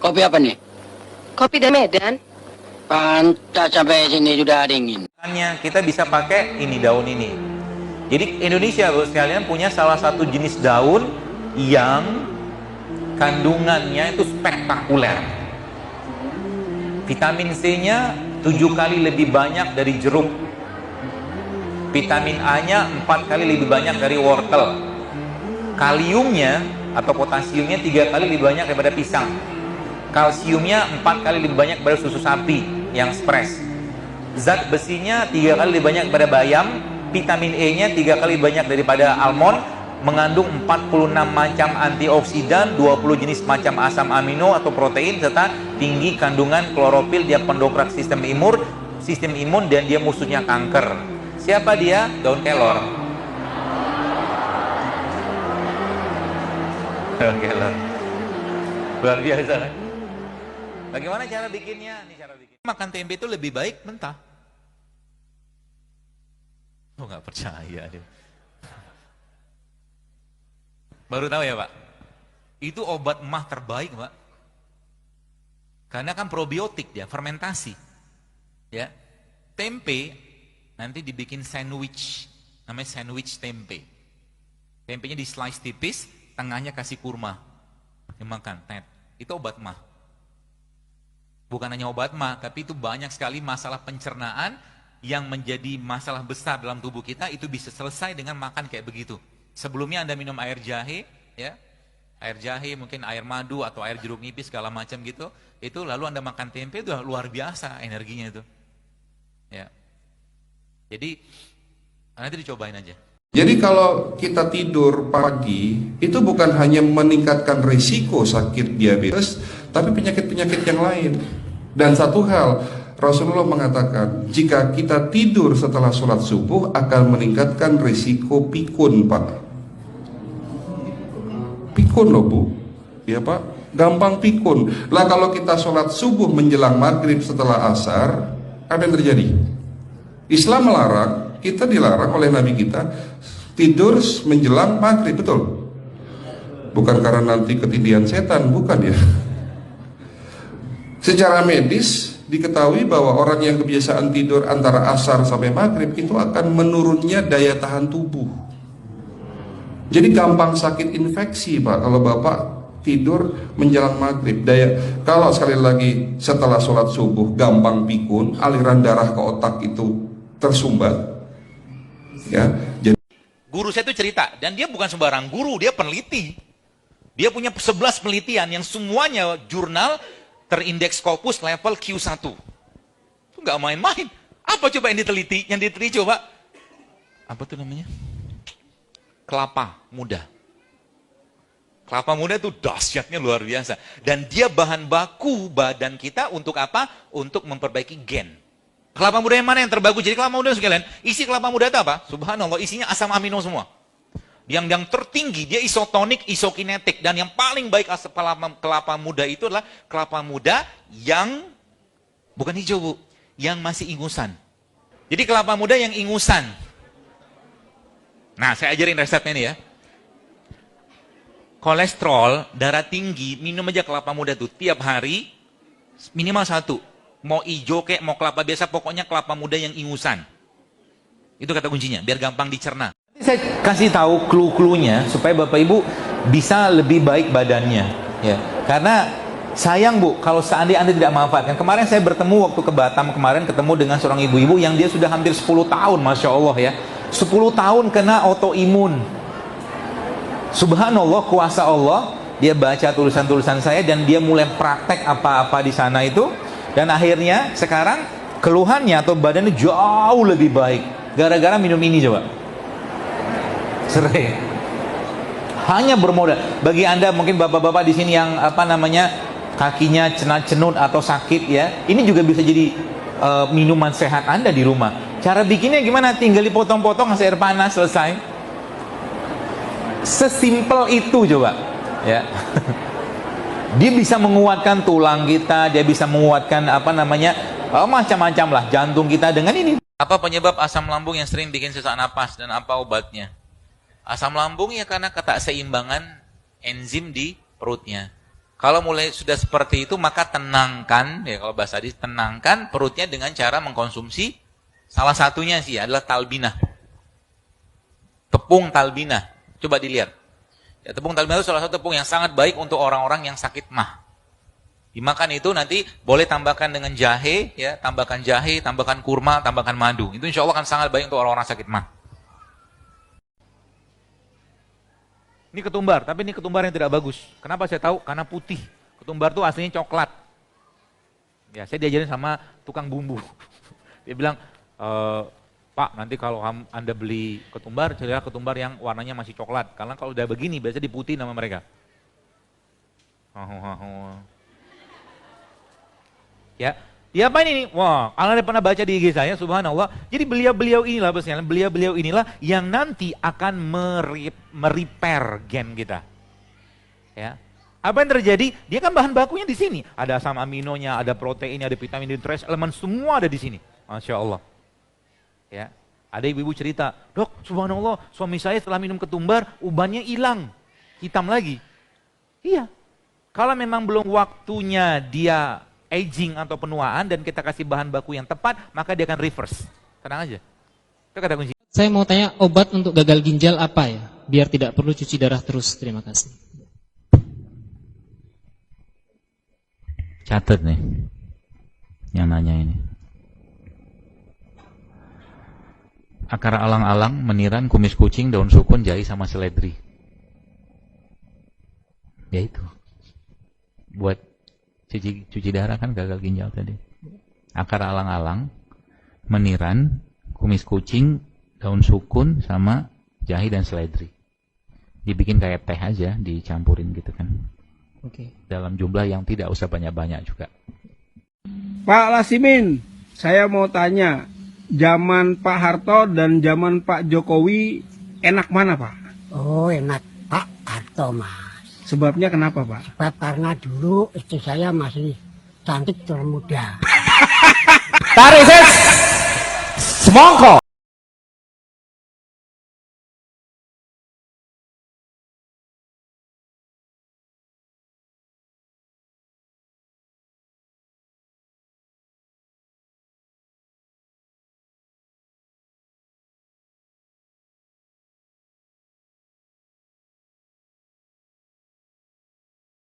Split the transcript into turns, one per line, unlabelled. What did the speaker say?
Kopi apa nih?
Kopi dari Medan.
Pantas sampai sini sudah dingin.
Kita bisa pakai ini, daun ini. Jadi Indonesia sekalian punya salah satu jenis daun yang kandungannya itu spektakuler. Vitamin C-nya 7 kali lebih banyak dari jeruk. Vitamin A-nya 4 kali lebih banyak dari wortel. Kaliumnya atau potasiumnya 3 kali lebih banyak daripada pisang. Kalsiumnya 4 kali lebih banyak daripada susu sapi yang spres. Zat besinya 3 kali lebih banyak daripada bayam. Vitamin E-nya 3 kali lebih banyak daripada almond. Mengandung 46 macam antioksidan, 20 jenis macam asam amino atau protein, serta tinggi kandungan klorofil. Dia pendongkrak sistem imun dan dia musuhnya kanker. Siapa dia? Daun kelor. Daun kelor. Luar biasa kan? Bagaimana cara bikinnya? Ini cara bikin. Makan tempe itu lebih baik mentah. Oh, nggak percaya dia. Baru tahu ya Pak? Itu obat emah terbaik Pak. Karena kan probiotik dia, fermentasi. Ya, tempe nanti dibikin sandwich, namanya sandwich tempe. Tempenya di slice tipis, tengahnya kasih kurma. Dimakan, itu obat emah. Bukan hanya obat emah, tapi itu banyak sekali masalah pencernaan yang menjadi masalah besar dalam tubuh kita, itu bisa selesai dengan makan kayak begitu. Sebelumnya Anda minum air jahe, ya, air jahe, mungkin air madu atau air jeruk nipis segala macam gitu, itu lalu Anda makan tempe, itu luar biasa energinya itu. Ya. Jadi nanti dicobain aja.
Jadi kalau kita tidur pagi, itu bukan hanya meningkatkan risiko sakit diabetes, tapi penyakit-penyakit yang lain. Dan satu hal, Rasulullah mengatakan, jika kita tidur setelah sholat subuh akan meningkatkan risiko pikun, Pak. Pikun loh Bu, ya Pak, gampang pikun. Lah kalau kita sholat subuh menjelang maghrib setelah asar, apa yang terjadi? Islam melarang, kita dilarang oleh Nabi kita tidur menjelang maghrib, betul? Bukan karena nanti ketindihan setan, bukan ya. Secara medis diketahui bahwa orang yang kebiasaan tidur antara asar sampai maghrib itu akan menurunnya daya tahan tubuh. Jadi gampang sakit infeksi Pak kalau Bapak tidur menjelang maghrib. Kalau sekali lagi setelah sholat subuh gampang pikun, aliran darah ke otak itu tersumbat. Ya, jadi
guru saya itu cerita, dan dia bukan sembarang guru, dia peneliti. Dia punya 11 penelitian yang semuanya jurnal terindeks Scopus level Q1. Itu nggak main-main. Apa coba yang diteliti? Yang diteliti coba, apa tuh namanya? Kelapa muda. Kelapa muda itu dahsyatnya luar biasa. Dan dia bahan baku badan kita untuk apa? Untuk memperbaiki gen. Kelapa muda yang mana yang terbagus? Jadi kelapa muda sekalian, isi kelapa muda itu apa? Subhanallah, isinya asam amino semua. Yang tertinggi, dia isotonik, isokinetik. Dan yang paling baik kelapa muda itu adalah kelapa muda yang, bukan hijau Bu, yang masih ingusan. Jadi kelapa muda yang ingusan. Nah, saya ajarin resepnya nih ya. Kolesterol, darah tinggi, minum aja kelapa muda tuh tiap hari, minimal 1. Mau hijau kek, mau kelapa biasa, pokoknya kelapa muda yang ingusan. Itu kata kuncinya, biar gampang dicerna. Saya kasih tahu clue-cluenya supaya Bapak Ibu bisa lebih baik badannya. Ya, karena sayang Bu, kalau seandainya Anda tidak manfaatkan. Kemarin saya bertemu waktu ke Batam kemarin, ketemu dengan seorang ibu-ibu yang dia sudah hampir 10 tahun, Masya Allah ya. 10 tahun kena autoimun. Subhanallah, kuasa Allah. Dia baca tulisan-tulisan saya dan dia mulai praktek apa-apa di sana itu. Dan akhirnya sekarang keluhannya atau badannya jauh lebih baik. Gara-gara minum ini coba. Sering. Hanya bermodal. Bagi Anda mungkin bapak-bapak di sini yang apa namanya kakinya cenut atau sakit ya. Ini juga bisa jadi minuman sehat Anda di rumah. Cara bikinnya gimana? Tinggal dipotong-potong, kasih air panas, selesai. Sesimpel itu coba, ya. Dia bisa menguatkan tulang kita, dia bisa menguatkan apa namanya, macam-macam lah jantung kita dengan ini. Apa penyebab asam lambung yang sering bikin sesak napas dan apa obatnya? Asam lambung ya karena ketakseimbangan enzim di perutnya. Kalau mulai sudah seperti itu, maka tenangkan, ya kalau bahasa hadis, tenangkan perutnya dengan cara mengkonsumsi, salah satunya sih adalah talbinah. Tepung talbinah. Coba dilihat. Ya, tepung talbinah itu salah satu tepung yang sangat baik untuk orang-orang yang sakit mah. Dimakan itu nanti boleh tambahkan dengan jahe, ya, tambahkan jahe, tambahkan kurma, tambahkan madu. Itu insya Allah akan sangat baik untuk orang-orang sakit mah. Ini ketumbar, tapi ini ketumbar yang tidak bagus. Kenapa saya tahu? Karena putih. Ketumbar itu aslinya coklat. Ya, saya diajarin sama tukang bumbu. Dia bilang, Pak, nanti kalau Anda beli ketumbar, carilah ketumbar yang warnanya masih coklat. Karena kalau udah begini, biasanya diputih nama mereka. Ya, ya apa ini? Wah, Anda pernah baca di IG saya, subhanallah. Jadi beliau-beliau inilah yang nanti akan merepair gen kita. Ya. Apa yang terjadi? Dia kan bahan bakunya di sini. Ada asam aminonya, ada proteinnya, ada vitamin, trace elemen, semua ada di sini. Masya Allah. Ya. Ada ibu-ibu cerita, Dok, subhanallah, suami saya setelah minum ketumbar, ubannya hilang, hitam lagi. Iya. Kalau memang belum waktunya dia aging atau penuaan dan kita kasih bahan baku yang tepat, maka dia akan reverse. Tenang aja. Itu kata kunci.
Saya mau tanya, obat untuk gagal ginjal apa ya? Biar tidak perlu cuci darah terus. Terima kasih.
Catat nih, yang nanya ini. Akar alang-alang, meniran, kumis kucing, daun sukun, jahe sama seledri. Ya itu. Buat cuci darah kan gagal ginjal tadi. Akar alang-alang, meniran, kumis kucing, daun sukun, sama jahe dan seledri. Dibikin kayak teh aja, dicampurin gitu kan.
Oke.
Dalam jumlah yang tidak usah banyak-banyak juga.
Pak Lasimin, saya mau tanya, zaman Pak Harto dan zaman Pak Jokowi enak mana Pak?
Oh enak Pak Harto Mas.
Sebabnya kenapa Pak?
Sebab karena dulu istri saya masih cantik termuda.
Tarik semongko.